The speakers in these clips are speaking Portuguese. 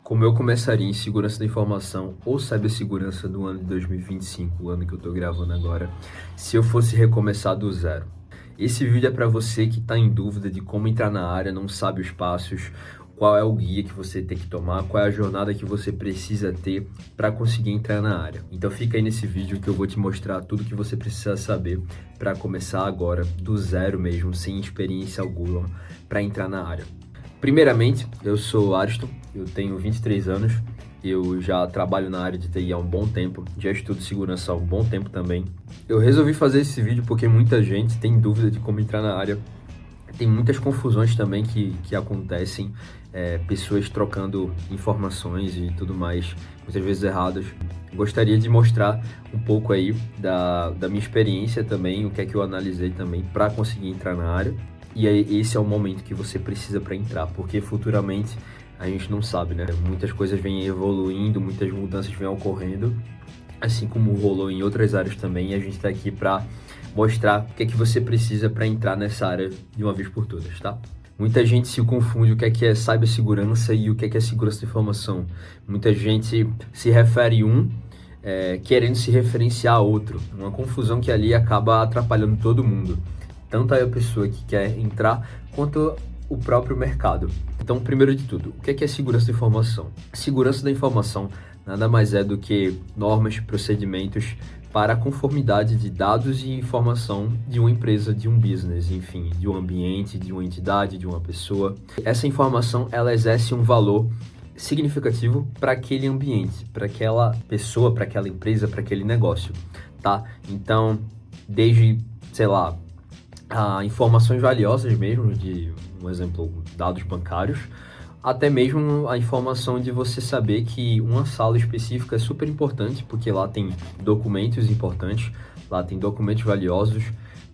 Como eu começaria em segurança da informação ou cibersegurança do ano de 2025, o ano que eu tô gravando agora, se eu fosse recomeçar do zero? Esse vídeo é para você que está em dúvida de como entrar na área, não sabe os passos, qual é o guia que você tem que tomar, qual é a jornada que você precisa ter para conseguir entrar na área. Então fica aí nesse vídeo que eu vou te mostrar tudo que você precisa saber para começar agora, do zero mesmo, sem experiência alguma, para entrar na área. Primeiramente, eu sou Ariston, eu tenho 23 anos, eu já trabalho na área de TI há um bom tempo, já estudo segurança há um bom tempo também. Eu resolvi fazer esse vídeo porque muita gente tem dúvida de como entrar na área, tem muitas confusões também que acontecem, pessoas trocando informações e tudo mais, muitas vezes erradas. Gostaria de mostrar um pouco aí da minha experiência também, o que é que eu analisei também para conseguir entrar na área. E aí, esse é o momento que você precisa para entrar, porque futuramente a gente não sabe, né? Muitas coisas vêm evoluindo, muitas mudanças vêm ocorrendo, assim como rolou em outras áreas também. E a gente está aqui para mostrar o que é que você precisa para entrar nessa área de uma vez por todas, tá? Muita gente se confunde o que é cibersegurança e o que é segurança de informação. Muita gente se refere querendo se referenciar a outro. Uma confusão que ali acaba atrapalhando todo mundo. Tanto a pessoa que quer entrar, quanto o próprio mercado. Então, primeiro de tudo, o que é segurança da informação? Segurança da informação nada mais é do que normas, procedimentos para a conformidade de dados e informação de uma empresa, de um business, enfim, de um ambiente, de uma entidade, de uma pessoa. Essa informação, ela exerce um valor significativo para aquele ambiente, para aquela pessoa, para aquela empresa, para aquele negócio, tá? Então, desde, sei lá, informações valiosas mesmo, de um exemplo, dados bancários, até mesmo a informação de você saber que uma sala específica é super importante, porque lá tem documentos importantes, lá tem documentos valiosos,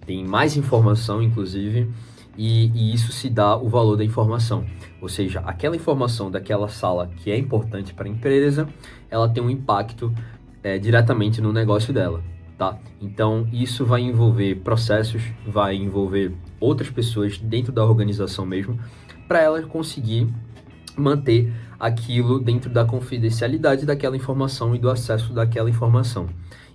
tem mais informação, inclusive, e isso se dá o valor da informação. Ou seja, aquela informação daquela sala que é importante para a empresa, ela tem um impacto diretamente no negócio dela. Tá? Então, isso vai envolver processos, vai envolver outras pessoas dentro da organização mesmo, para ela conseguir manter aquilo dentro da confidencialidade daquela informação e do acesso daquela informação.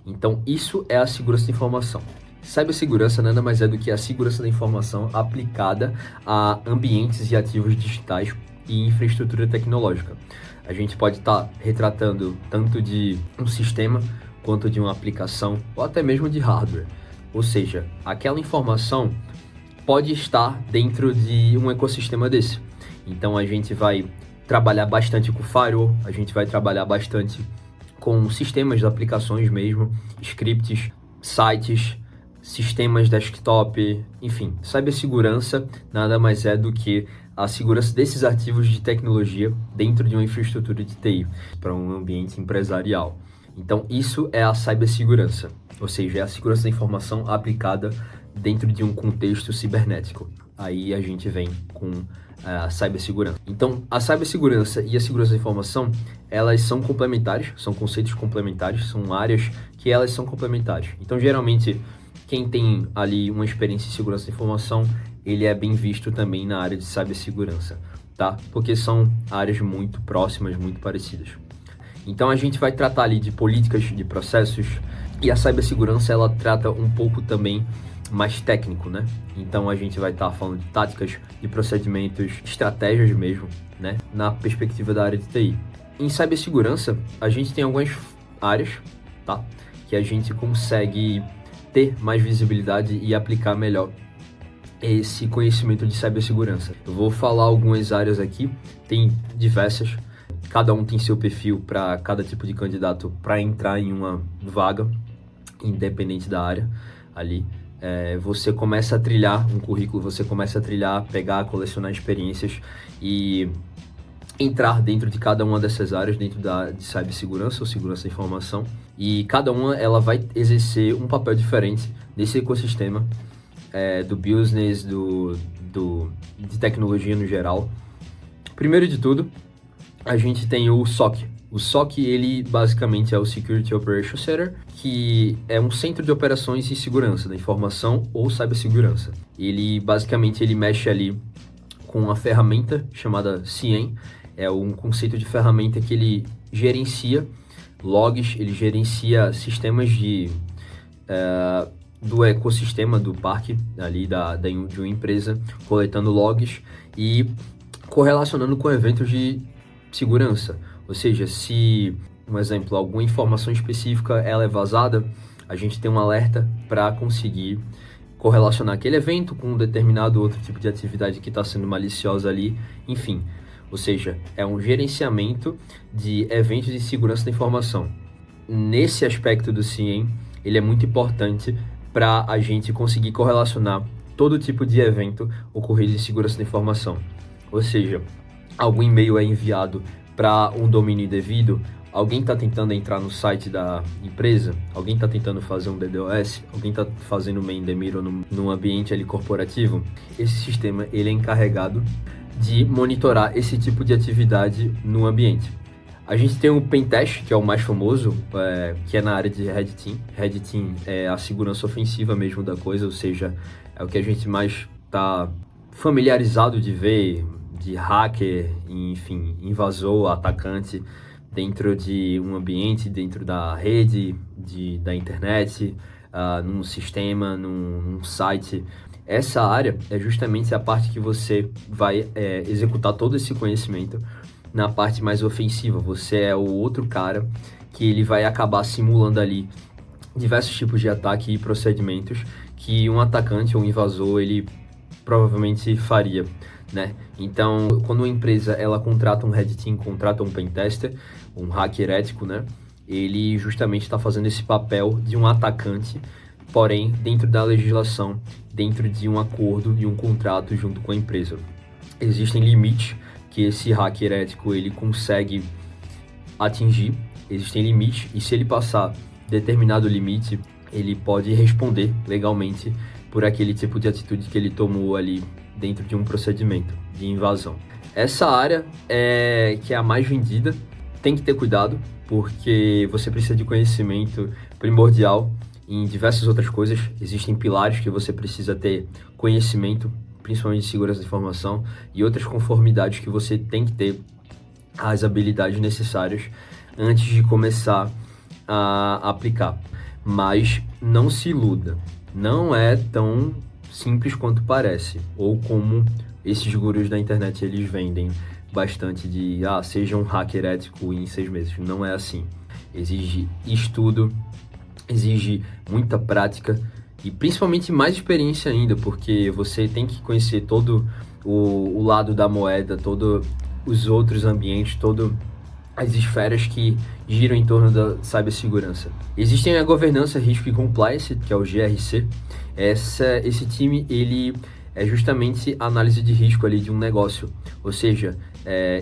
Então, isso é a segurança da informação. Cibersegurança nada mais é do que a segurança da informação aplicada a ambientes e ativos digitais e infraestrutura tecnológica. A gente pode estar retratando tanto de um sistema quanto de uma aplicação ou até mesmo de hardware. Ou seja, aquela informação pode estar dentro de um ecossistema desse. Então a gente vai trabalhar bastante com firewall, a gente vai trabalhar bastante com sistemas de aplicações mesmo, scripts, sites, sistemas desktop, enfim. Cibersegurança nada mais é do que a segurança desses ativos de tecnologia dentro de uma infraestrutura de TI para um ambiente empresarial. Então, isso é a cibersegurança, ou seja, é a segurança da informação aplicada dentro de um contexto cibernético. Aí a gente vem com a cibersegurança. Então, a cibersegurança e a segurança da informação, elas são complementares, são conceitos complementares, são áreas que elas são complementares. Então, geralmente, quem tem ali uma experiência em segurança da informação, ele é bem visto também na área de cibersegurança, tá? Porque são áreas muito próximas, muito parecidas. Então a gente vai tratar ali de políticas, de processos, e a cibersegurança ela trata um pouco também mais técnico, né? Então a gente vai estar falando de táticas, de procedimentos, estratégias mesmo, né? Na perspectiva da área de TI. Em cibersegurança, a gente tem algumas áreas, tá? Que a gente consegue ter mais visibilidade e aplicar melhor esse conhecimento de cibersegurança. Eu vou falar algumas áreas aqui, tem diversas. Cada um tem seu perfil para cada tipo de candidato para entrar em uma vaga, independente da área ali. Você começa a trilhar um currículo, você começa a trilhar, pegar, colecionar experiências e entrar dentro de cada uma dessas áreas, dentro de cibersegurança ou segurança da informação. E cada uma ela vai exercer um papel diferente nesse ecossistema do business, de tecnologia no geral. Primeiro de tudo, a gente tem o SOC. O SOC, ele basicamente é o Security Operations Center, que é um centro de operações e segurança da informação ou cibersegurança. Ele basicamente mexe ali com uma ferramenta chamada CIEM, é um conceito de ferramenta que ele gerencia logs, ele gerencia sistemas do ecossistema do parque ali de uma empresa, coletando logs e correlacionando com eventos de segurança. Ou seja, se, um exemplo, alguma informação específica ela é vazada, a gente tem um alerta para conseguir correlacionar aquele evento com um determinado outro tipo de atividade que está sendo maliciosa ali, enfim. Ou seja, é um gerenciamento de eventos de segurança da informação. Nesse aspecto do CIEM, ele é muito importante para a gente conseguir correlacionar todo tipo de evento ocorrido em segurança da informação. Ou seja, algum e-mail é enviado para um domínio indevido, alguém está tentando entrar no site da empresa, alguém está tentando fazer um DDoS, alguém está fazendo main in the middle num ambiente ali corporativo. Esse sistema ele é encarregado de monitorar esse tipo de atividade no ambiente. A gente tem o Pentest, que é o mais famoso, que é na área de Red Team. Red Team é a segurança ofensiva mesmo da coisa, ou seja, é o que a gente mais está familiarizado de ver, de hacker, enfim, invasor, atacante dentro de um ambiente, dentro da rede, da internet, num sistema, num site. Essa área é justamente a parte que você vai executar todo esse conhecimento na parte mais ofensiva. Você é o outro cara que ele vai acabar simulando ali diversos tipos de ataque e procedimentos que um atacante ou um invasor ele provavelmente faria, né? Então, quando uma empresa ela contrata um Red Team, contrata um Pentester, um hacker ético, né? Ele justamente está fazendo esse papel de um atacante, porém dentro da legislação, dentro de um acordo e um contrato junto com a empresa. Existem limites que esse hacker ético ele consegue atingir, existem limites, e se ele passar determinado limite, ele pode responder legalmente por aquele tipo de atitude que ele tomou ali dentro de um procedimento de invasão. Essa área que é a mais vendida, tem que ter cuidado, porque você precisa de conhecimento primordial em diversas outras coisas. Existem pilares que você precisa ter conhecimento, principalmente de segurança da informação, e outras conformidades que você tem que ter as habilidades necessárias antes de começar a aplicar. Mas não se iluda, não é tão simples quanto parece, ou como esses gurus da internet eles vendem bastante de, seja um hacker ético em 6 meses. Não é assim. Exige estudo, exige muita prática e principalmente mais experiência ainda, porque você tem que conhecer todo o lado da moeda, todos os outros ambientes, todas as esferas que giram em torno da cibersegurança. Existem a governança, risco e compliance, que é o GRC. Esse time, ele é justamente a análise de risco ali de um negócio, ou seja,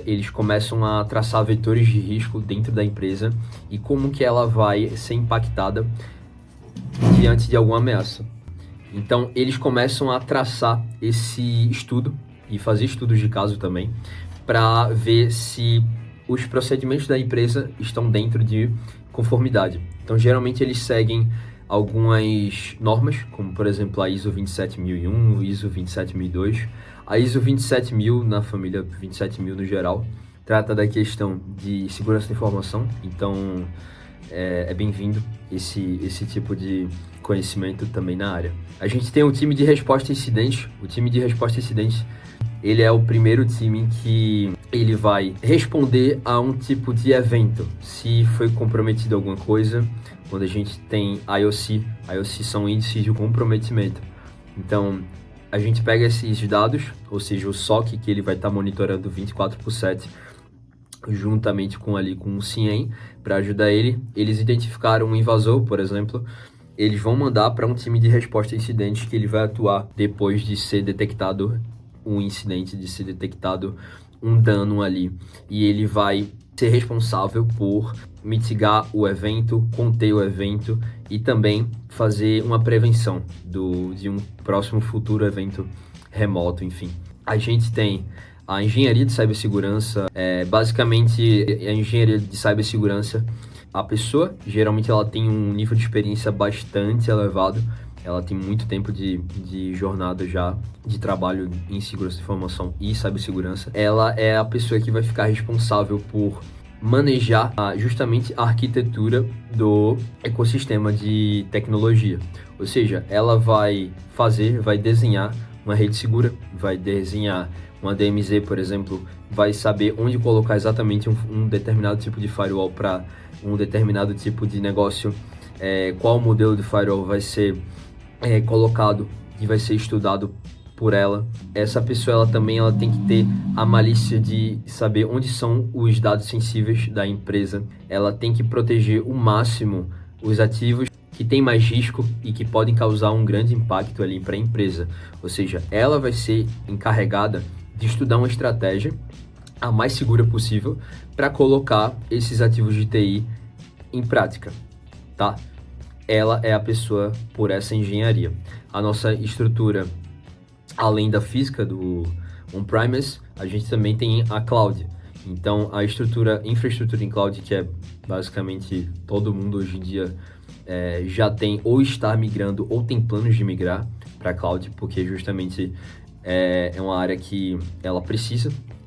eles começam a traçar vetores de risco dentro da empresa e como que ela vai ser impactada diante de alguma ameaça. Então, eles começam a traçar esse estudo e fazer estudos de caso também, para ver se os procedimentos da empresa estão dentro de conformidade. Então, geralmente eles seguem algumas normas, como por exemplo a ISO 27001, o ISO 27002. A ISO 27000, na família 27000 no geral, trata da questão de segurança da informação, então é bem-vindo esse tipo de conhecimento também na área. A gente tem o time de resposta a incidentes. O time de resposta a incidentes, ele é o primeiro time que ele vai responder a um tipo de evento. Se foi comprometido alguma coisa, quando a gente tem IOC são índices de comprometimento. Então, a gente pega esses dados, ou seja, o SOC que ele vai estar monitorando 24/7, juntamente com o CIEM, para ajudar eles identificaram um invasor, por exemplo, eles vão mandar para um time de resposta a incidentes que ele vai atuar depois de ser detectado um incidente, de ser detectado um dano ali, e ele vai ser responsável por mitigar o evento, conter o evento e também fazer uma prevenção de um próximo futuro evento remoto, enfim. A gente tem a engenharia de cibersegurança, basicamente a engenharia de cibersegurança, a pessoa geralmente ela tem um nível de experiência bastante elevado ela tem muito tempo de jornada já, de trabalho em segurança de informação e cibersegurança. Ela é a pessoa que vai ficar responsável por manejar justamente a arquitetura do ecossistema de tecnologia. Ou seja, ela vai desenhar uma rede segura, vai desenhar uma DMZ, por exemplo, vai saber onde colocar exatamente um determinado tipo de firewall para um determinado tipo de negócio, qual modelo de firewall vai ser colocado e vai ser estudado por ela. Essa pessoa ela tem que ter a malícia de saber onde são os dados sensíveis da empresa. Ela tem que proteger o máximo os ativos que têm mais risco e que podem causar um grande impacto ali para a empresa. Ou seja, ela vai ser encarregada de estudar uma estratégia a mais segura possível para colocar esses ativos de TI em prática, tá? Ela é a pessoa por essa engenharia. A nossa estrutura, além da física do on-premise, a gente também tem a cloud. Então, a infraestrutura em cloud, que é basicamente todo mundo hoje em dia já tem ou está migrando ou tem planos de migrar para cloud, porque justamente é uma área que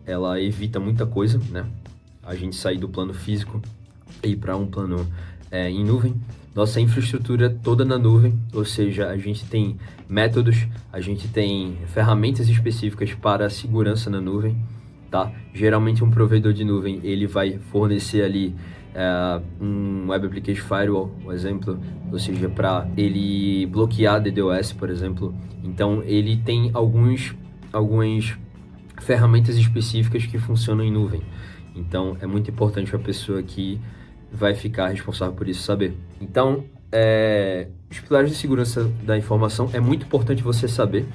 ela evita muita coisa, né? A gente sair do plano físico e ir para um plano em nuvem. Nossa infraestrutura toda na nuvem, ou seja, a gente tem métodos, a gente tem ferramentas específicas para a segurança na nuvem, tá? Geralmente um provedor de nuvem, ele vai fornecer ali um Web Application Firewall, por exemplo, ou seja, para ele bloquear DDoS, por exemplo. Então, ele tem algumas ferramentas específicas que funcionam em nuvem. Então, é muito importante a pessoa que vai ficar responsável por isso saber. Então, os pilares de segurança da informação é muito importante você saber,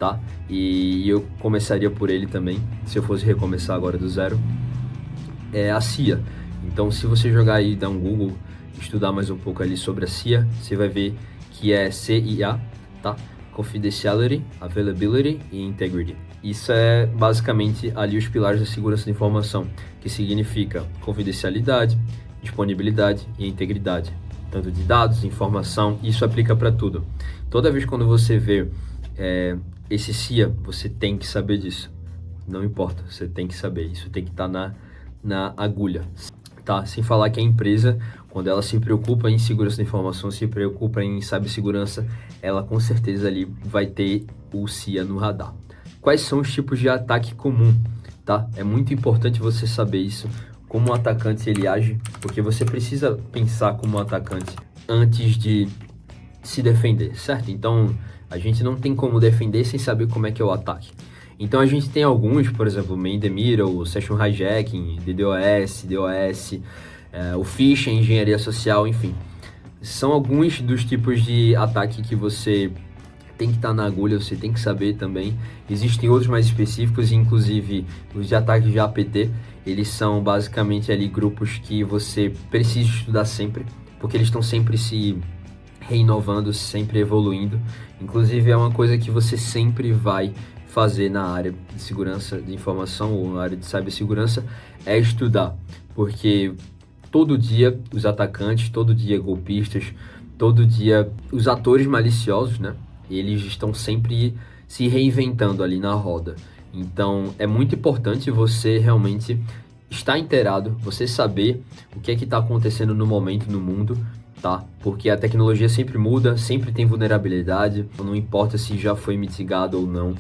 tá? E eu começaria por ele também, se eu fosse recomeçar agora do zero. É a CIA. Então, se você jogar aí, dar um Google, estudar mais um pouco ali sobre a CIA, você vai ver que é CIA, tá? Confidentiality, Availability e Integrity. Isso é basicamente ali os pilares da segurança da informação, que significa confidencialidade, disponibilidade e integridade, tanto de dados, informação. Isso aplica para tudo. Toda vez quando você vê esse CIA, você tem que saber disso. Não importa, você tem que saber. Isso tem que estar na agulha, tá? Sem falar que a empresa, quando ela se preocupa em segurança da informação, se preocupa em cibersegurança, ela com certeza ali vai ter o CIA no radar. Quais são os tipos de ataque comum, tá? É muito importante você saber isso, como o atacante ele age, porque você precisa pensar como atacante antes de se defender, certo? Então, a gente não tem como defender sem saber como é que é o ataque. Então, a gente tem alguns, por exemplo, Man in the Middle, Session Hijacking, DDoS, o phishing, engenharia social, enfim. São alguns dos tipos de ataque que você tem que estar na agulha, você tem que saber também. Existem outros mais específicos, inclusive os de ataque de APT, eles são basicamente ali grupos que você precisa estudar sempre, porque eles estão sempre se reinovando, sempre evoluindo. Inclusive é uma coisa que você sempre vai fazer na área de segurança de informação ou na área de cibersegurança, é estudar, porque todo dia os atacantes, todo dia golpistas, todo dia os atores maliciosos, né? Eles estão sempre se reinventando ali na roda. Então, é muito importante você realmente estar inteirado, você saber o que é que está acontecendo no momento no mundo, tá? Porque a tecnologia sempre muda, sempre tem vulnerabilidade, não importa se já foi mitigado ou não,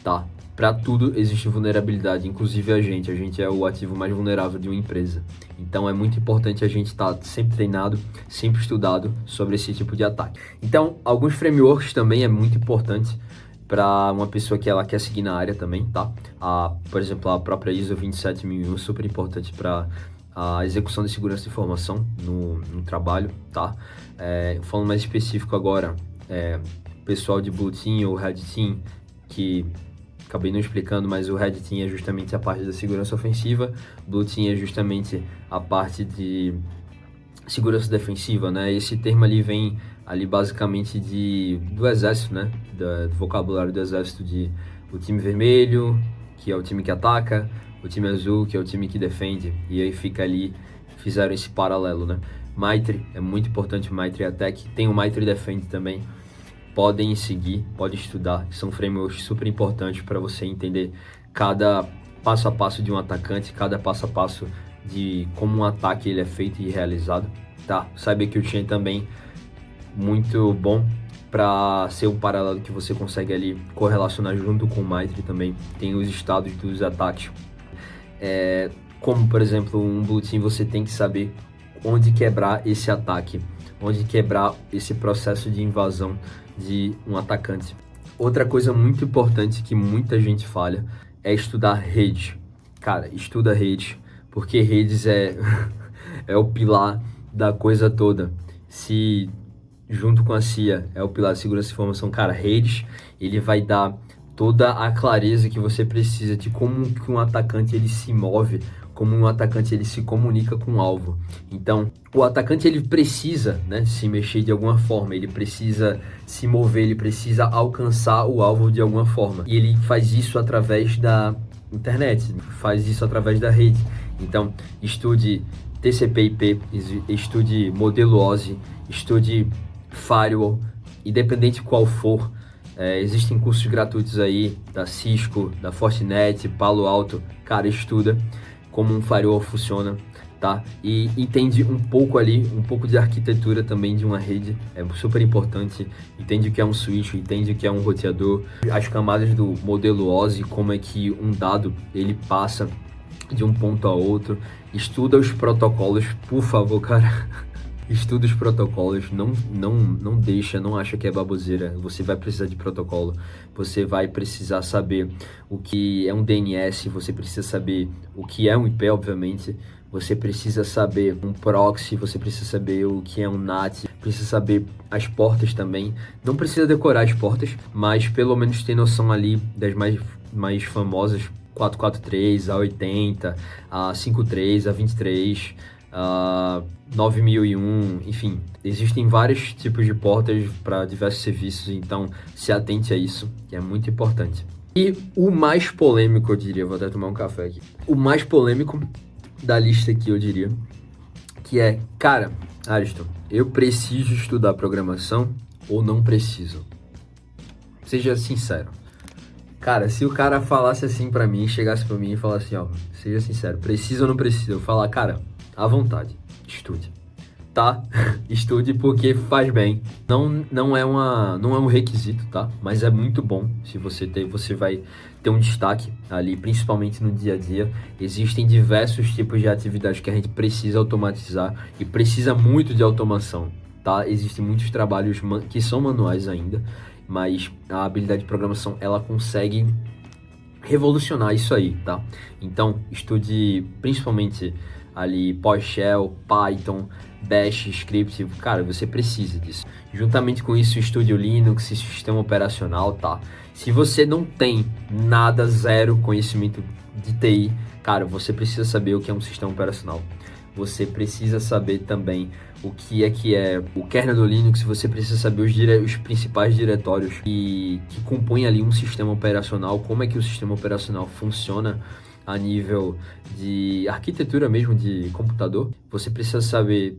tá? Para tudo existe vulnerabilidade, inclusive a gente é o ativo mais vulnerável de uma empresa. Então é muito importante a gente estar sempre treinado, sempre estudado sobre esse tipo de ataque. Então, alguns frameworks também é muito importante para uma pessoa que ela quer seguir na área também, tá? Por exemplo, a própria ISO 27001 é super importante para a execução de segurança de informação no trabalho, tá? Falando mais específico agora, pessoal de Blue Team ou Red Team, que acabei não explicando, mas o Red Team é justamente a parte da segurança ofensiva, Blue Team é justamente a parte de segurança defensiva, né? Esse termo ali vem ali basicamente do exército, né? Do vocabulário do exército, o time vermelho, que é o time que ataca, o time azul, que é o time que defende, e aí fica ali, fizeram esse paralelo, né? MITRE é muito importante, o MITRE Attack, tem o MITRE Defend também. podem seguir, podem estudar. São frameworks super importantes para você entender cada passo a passo de um atacante, cada passo a passo de como um ataque ele é feito e realizado, tá? Saiba que o Chain também muito bom para ser um paralelo que você consegue ali correlacionar junto com o Maitri também. Tem os estados dos ataques. Como, por exemplo, um Blue Team, você tem que saber onde quebrar esse ataque, onde quebrar esse processo de invasão de um atacante. Outra coisa muito importante que muita gente falha é estudar rede. Cara, estuda rede, porque redes é o pilar da coisa toda. Se junto com a CIA é o pilar de segurança de informação, cara, redes, ele vai dar toda a clareza que você precisa de como que um atacante ele se move, como um atacante ele se comunica com o alvo. Então, o atacante ele precisa, né, se mexer de alguma forma, ele precisa se mover, ele precisa alcançar o alvo de alguma forma. E ele faz isso através da internet, faz isso através da rede. Então, estude TCP/IP, estude modelo OSI, estude firewall, independente qual for. Existem cursos gratuitos aí da Cisco, da Fortinet, Palo Alto. Cara, estuda como um firewall funciona, tá? E entende um pouco ali, um pouco de arquitetura também de uma rede, é super importante. Entende o que é um switch, entende o que é um roteador, as camadas do modelo OSI, como é que um dado ele passa de um ponto a outro. Estuda os protocolos, por favor, cara. Estuda os protocolos, não deixa, não acha que é baboseira. Você vai precisar de protocolo, você vai precisar saber o que é um DNS, você precisa saber o que é um IP, obviamente. Você precisa saber um proxy, você precisa saber o que é um NAT, precisa saber as portas também. Não precisa decorar as portas, mas pelo menos ter noção ali das mais famosas, 443, A80, A53, A23, 9001, enfim, existem vários tipos de portas para diversos serviços, então se atente a isso, que é muito importante. E o mais polêmico, eu diria, vou até tomar um café aqui, o mais polêmico da lista aqui, eu diria, que é, cara, Ariston, eu preciso estudar programação ou não preciso? Seja sincero. Cara, se o cara falasse assim pra mim, chegasse pra mim e falasse, ó, seja sincero, precisa ou não precisa? Eu falar, cara, à vontade, estude, tá? Estude porque faz bem. Não é um requisito, tá? Mas é muito bom. Se você vai ter um destaque ali, principalmente no dia a dia. Existem diversos tipos de atividades que a gente precisa automatizar e precisa muito de automação, tá? Existem muitos trabalhos que são manuais ainda, mas a habilidade de programação, ela consegue revolucionar isso aí, tá? Então, estude principalmente ali PowerShell, Python, Bash, Script, cara, você precisa disso. Juntamente com isso, estude o Linux e sistema operacional, tá? Se você não tem nada, zero conhecimento de TI, cara, você precisa saber o que é um sistema operacional. Você precisa saber também o que é o kernel do Linux, você precisa saber os principais diretórios que compõem ali um sistema operacional, como é que o sistema operacional funciona a nível de arquitetura mesmo de computador. Você precisa saber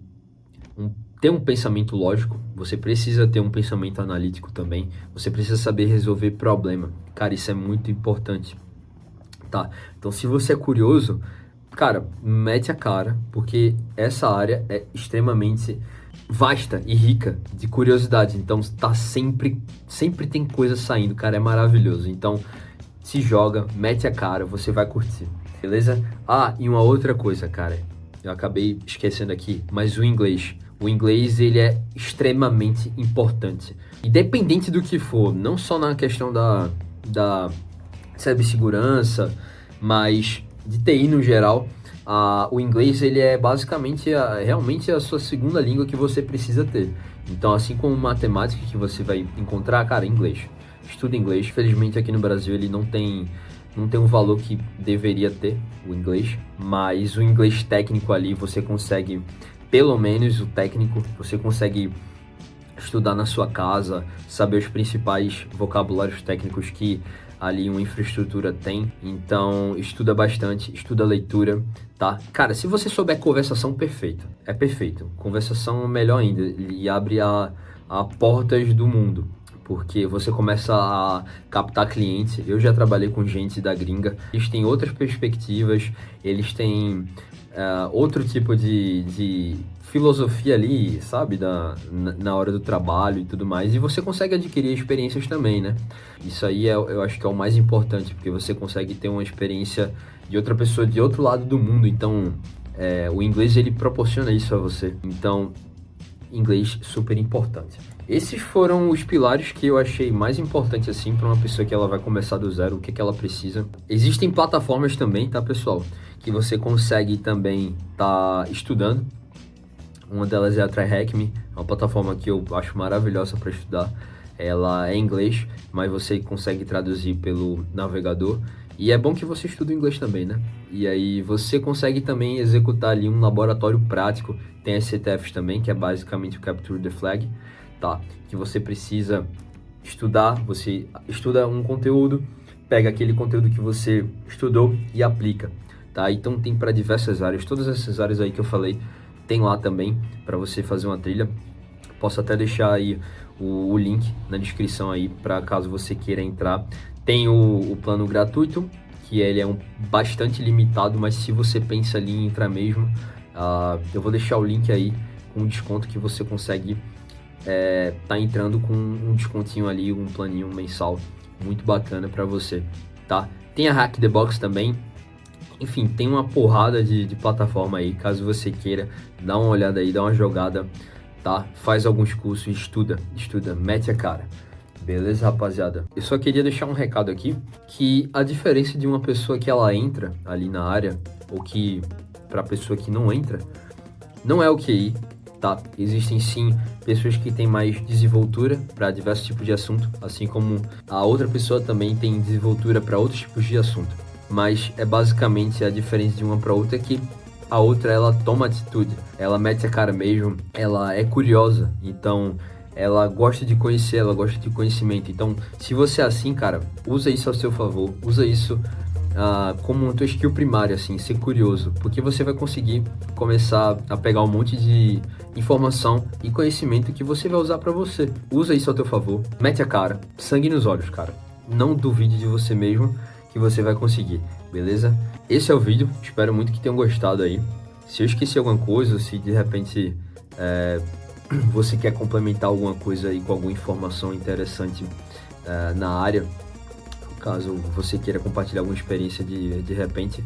ter um pensamento lógico, você precisa ter um pensamento analítico também, você precisa saber resolver problema. Cara, isso é muito importante, tá? Então, se você é curioso, cara, mete a cara, porque essa área é extremamente vasta e rica de curiosidade. Então, tá sempre tem coisa saindo, cara, é maravilhoso. Então, se joga, mete a cara, você vai curtir, beleza? E uma outra coisa, cara, eu acabei esquecendo aqui, mas o inglês, ele é extremamente importante. Independente do que for, não só na questão da cibersegurança, mas de TI no geral, o inglês, ele é basicamente realmente a sua segunda língua que você precisa ter. Então, assim como matemática que você vai encontrar, cara, inglês. Estuda inglês. Felizmente aqui no Brasil ele não tem um valor que deveria ter, o inglês, mas o inglês técnico ali você consegue, pelo menos o técnico, você consegue estudar na sua casa, saber os principais vocabulários técnicos que ali uma infraestrutura tem. Então estuda bastante, estuda leitura, tá? Cara, se você souber conversação, perfeito, é perfeito. Conversação melhor ainda, e abre a portas do mundo. porque você começa a captar clientes. Eu já trabalhei com gente da gringa, eles têm outras perspectivas, eles têm outro tipo de filosofia ali, sabe, na hora do trabalho e tudo mais, e você consegue adquirir experiências também, né? Isso aí eu acho que é o mais importante, porque você consegue ter uma experiência de outra pessoa de outro lado do mundo, então o inglês ele proporciona isso a você, então inglês super importante. Esses foram os pilares que eu achei mais importante assim para uma pessoa que ela vai começar do zero, o que ela precisa. Existem plataformas também, tá, pessoal, que você consegue também tá estudando. Uma delas é a TryHackMe, é uma plataforma que eu acho maravilhosa para estudar. Ela é em inglês, mas você consegue traduzir pelo navegador. E é bom que você estude inglês também, né? E aí você consegue também executar ali um laboratório prático. Tem as CTFs também, que é basicamente o Capture the Flag, tá? Que você precisa estudar, você estuda um conteúdo, pega aquele conteúdo que você estudou e aplica, tá? Então tem para diversas áreas, todas essas áreas aí que eu falei, tem lá também para você fazer uma trilha. Posso até deixar aí o link na descrição aí para caso você queira entrar. Tem o plano gratuito, que ele é bastante limitado, mas se você pensa ali em entrar mesmo, eu vou deixar o link aí com um desconto que você consegue tá entrando com um descontinho ali, um planinho mensal muito bacana para você, tá? Tem a Hack the Box também. Enfim, tem uma porrada de plataforma aí, caso você queira, dá uma olhada aí, dá uma jogada, tá? Faz alguns cursos, estuda, mete a cara. Beleza, rapaziada? Eu só queria deixar um recado aqui, que a diferença de uma pessoa que ela entra ali na área, ou que pra pessoa que não entra, não é o QI, tá? Existem sim pessoas que têm mais desenvoltura para diversos tipos de assunto, assim como a outra pessoa também tem desenvoltura para outros tipos de assunto. Mas é basicamente a diferença de uma para outra é que a outra ela toma atitude, ela mete a cara mesmo, ela é curiosa, então ela gosta de conhecer, ela gosta de conhecimento. Então, se você é assim, cara, usa isso ao seu favor, usa isso como uma tua skill primária, assim, ser curioso, porque você vai conseguir começar a pegar um monte de informação e conhecimento que você vai usar para você. Usa isso ao teu favor, mete a cara, sangue nos olhos, cara. Não duvide de você mesmo, que você vai conseguir, beleza? Esse é o vídeo, espero muito que tenham gostado aí. Se eu esqueci alguma coisa, se de repente você quer complementar alguma coisa aí com alguma informação interessante na área, caso você queira compartilhar alguma experiência de repente,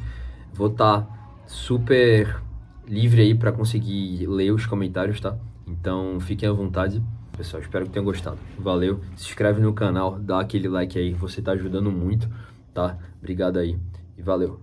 vou estar super livre aí para conseguir ler os comentários, tá? Então fiquem à vontade. Pessoal, espero que tenham gostado. Valeu, se inscreve no canal, dá aquele like aí, você tá ajudando muito, tá? Obrigado aí e valeu.